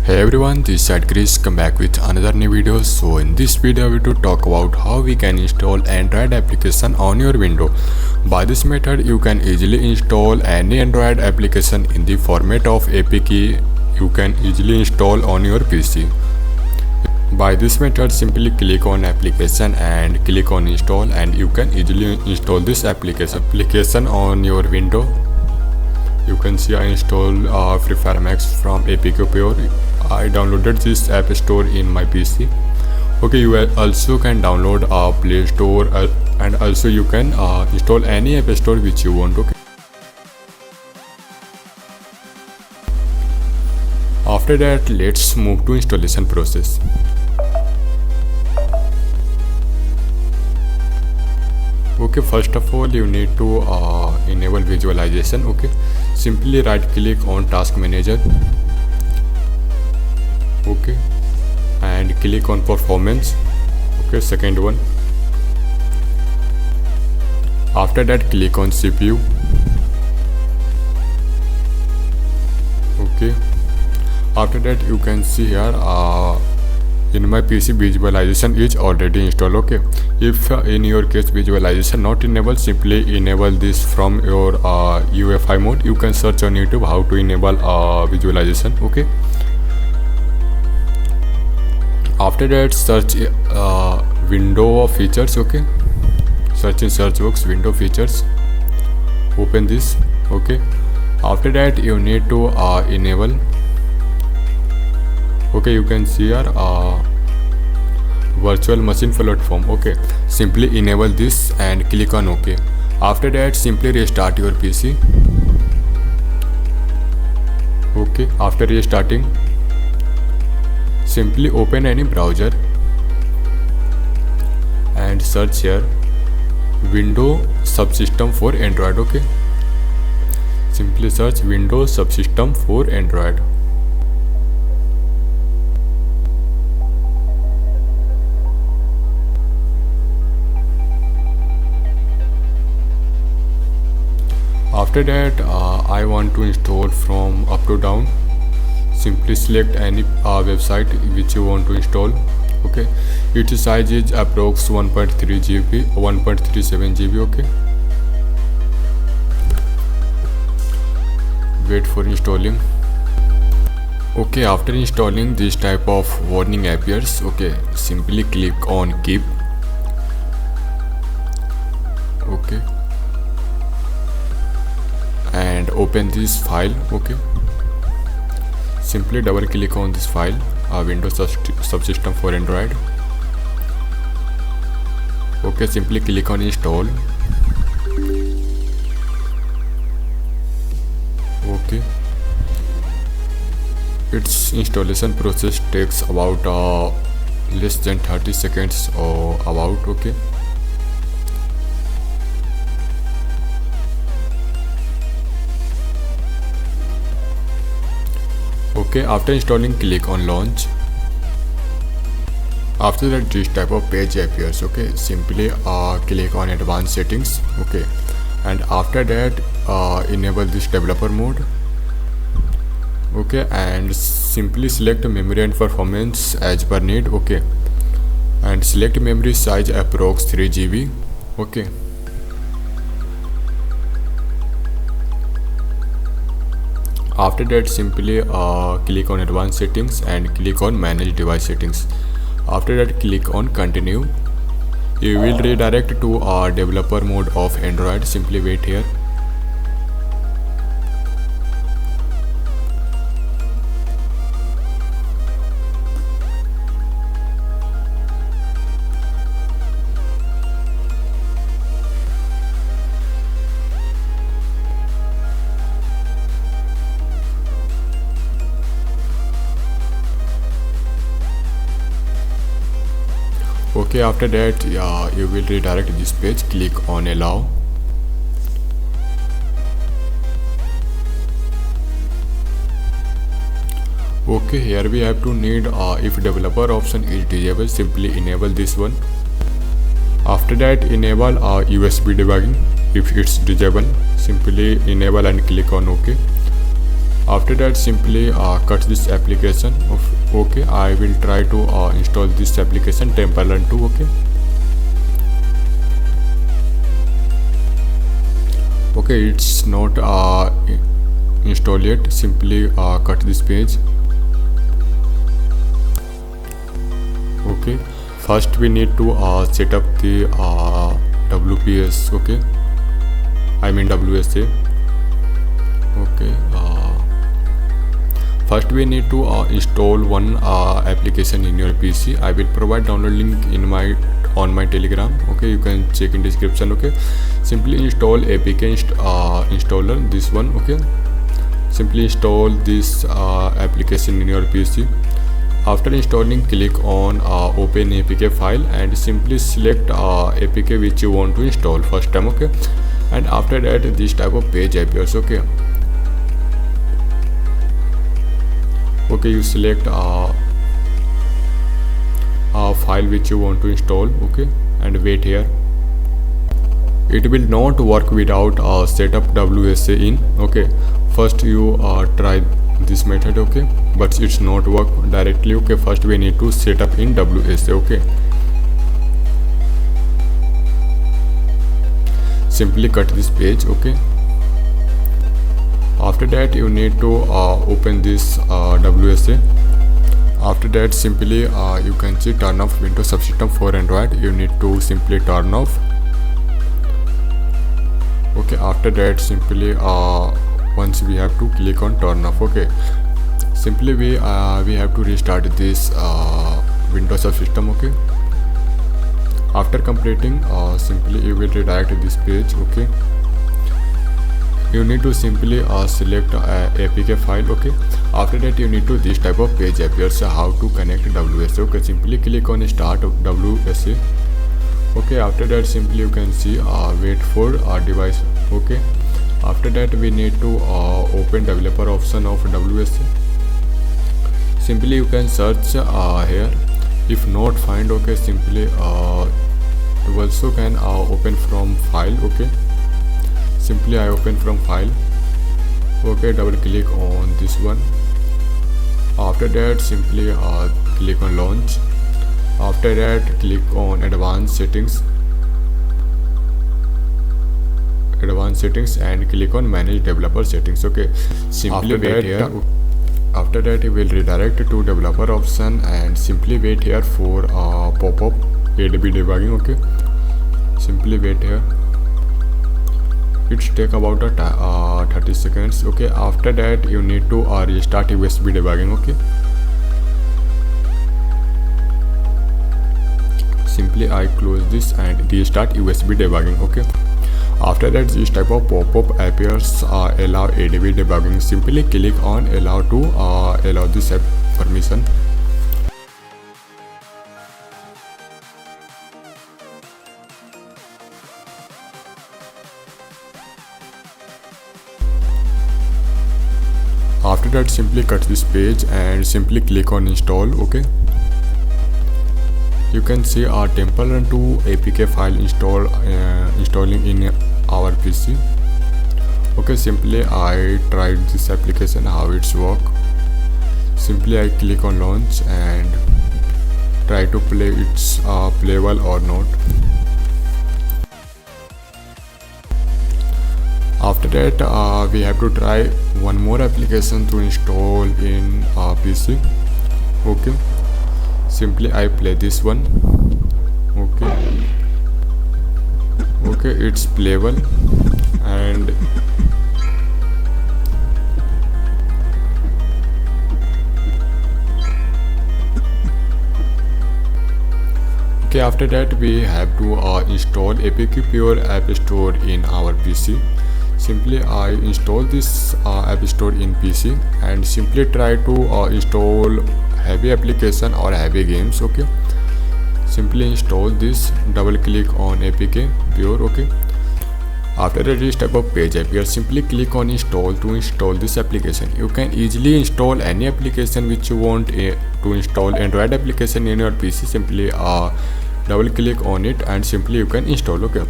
Hey everyone, this is Chris. Come back with another new video. So in this video we will talk about how we can install Android application on your window. By this method you can easily install any Android application in the format of APK. You can easily install on your PC. By this method, simply click on application and click on install, and you can easily install this application on your window. You can see I installed Free Fire Max from APK Pure. I downloaded this app store in my PC. Okay, you also can download a Play Store and also you can install any app store which you want. Okay. After that, let's move to installation process. Okay, first of all you need to enable visualization. Okay, simply right click on task manager. Okay, and click on performance. Okay, second one. After that, click on CPU. Okay, after that you can see here in my PC visualization is already installed. Okay, if in your case visualization not enabled, simply enable this from your UEFI mode. You can search on YouTube how to enable visualization. Okay, after that search window features. Okay, search in search box window features, open this. Okay, after that you need to enable. Okay, you can see here virtual machine platform. Okay, simply enable this and click on OK. After that, simply restart your PC. Okay, after restarting, simply open any browser and search here Windows Subsystem for Android. Okay, simply search Windows Subsystem for Android. After that, I want to install from up to down. Simply select any website which you want to install. Okay, its size is approx 1.3 GB, 1.37 GB. Okay, wait for installing. Okay, after installing, this type of warning appears. Okay, simply click on keep. Okay, and open this file. Okay, simply double click on this file, Windows Subsystem for Android. Okay, simply click on install. Okay, its installation process takes about less than 30 seconds or about. Okay, okay, after installing, click on launch. After that, this type of page appears. Okay, simply click on advanced settings. Okay, and after that enable this developer mode. Okay, and simply select memory and performance as per need. Okay, and select memory size approx 3 GB. Okay, after that, simply click on advanced settings and click on manage device settings. After that, click on continue. You will redirect to developer mode of Android. Simply wait here. Okay, after that you will redirect this page. Click on allow. Okay, here we have to need if developer option is disabled, simply enable this one. After that, enable USB debugging. If it's disabled, simply enable and click on OK. After that, simply cut this application of okay. I will try to install this application temporarily too. Okay. Okay, it's not installed yet. Simply cut this page. Okay, first we need to set up the WPS. Okay, I mean WSA. Okay, first we need to install one application in your PC. I will provide download link in on my Telegram. Okay, you can check in description. Okay, simply install APK installer, this one. Okay, simply install this application in your PC. After installing, click on open APK file and simply select APK which you want to install first time. Okay, and after that this type of page appears. Okay, okay, you select a file which you want to install. Okay, and wait here. It will not work without setup WSA in. Okay, first you try this method. Okay, but it's not work directly. Okay, first we need to set up in WSA. Okay, simply cut this page. Okay, after that you need to open this WSA. After that, simply you can see turn off Windows Subsystem for Android. You need to simply turn off. Okay, after that, simply once we have to click on turn off. Okay, simply we have to restart this Windows Subsystem. Okay, after completing, simply you will redirect this page. Okay, you need to simply select APK file. Okay, after that you need to this type of page appears how to connect WSA. Okay, simply click on start of WSA. Okay, after that simply you can see wait for device. Okay, after that we need to open developer option of WSA. Simply you can search here. If not find, okay, simply you also can open from file. Okay, simply I open from file. Okay, double click on this one. After that simply click on launch. After that click on advanced settings and click on manage developer settings. Okay, simply after wait here. After that you will redirect to developer option and simply wait here for pop-up ADB debugging. Okay, simply wait here. It's take about 30 seconds. Okay, after that you need to restart USB debugging. Okay, simply I close this and restart USB debugging. Okay, after that this type of pop-up appears allow ADB debugging. Simply click on allow to allow this app permission. After that simply cut this page and simply click on install. Okay, you can see our temporary to APK file installing in our PC. Okay, simply I tried this application how it's work. Simply I click on launch and try to play it's playable or not. After that we have to try one more application to install in PC. Okay, simply I play this one. Okay, it's playable and okay, after that we have to install APK Pure App Store in our PC. Simply I install this App Store in PC and simply try to install heavy application or heavy games. Okay, simply install this. Double click on APK Pure. Okay, after that this type of page appears. Simply click on install to install this application. You can easily install any application which you want to install Android application in your PC. Simply double click on it and simply you can install. Okay,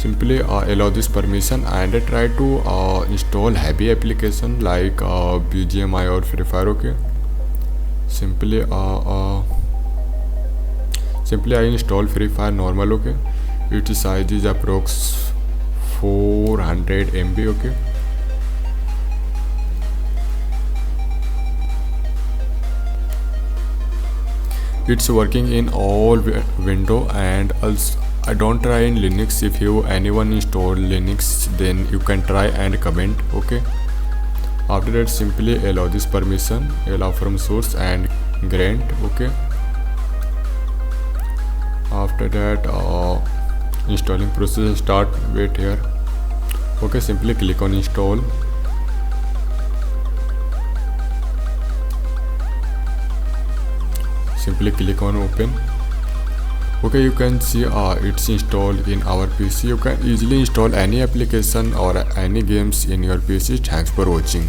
Simply allow this permission and try to install heavy application like BGMI or Free Fire. Okay, simply I install Free Fire normal. Okay, its size is approx 400 MB. Okay, it's working in all window, and also I don't try in Linux. If you anyone install Linux, then you can try and comment. Okay, after that simply allow this permission, allow from source and grant. Okay, after that installing process start. Wait here. Okay, simply click on install. Simply click on open. Okay, you can see it's installed in our PC. You can easily install any application or any games in your PC. Thanks for watching.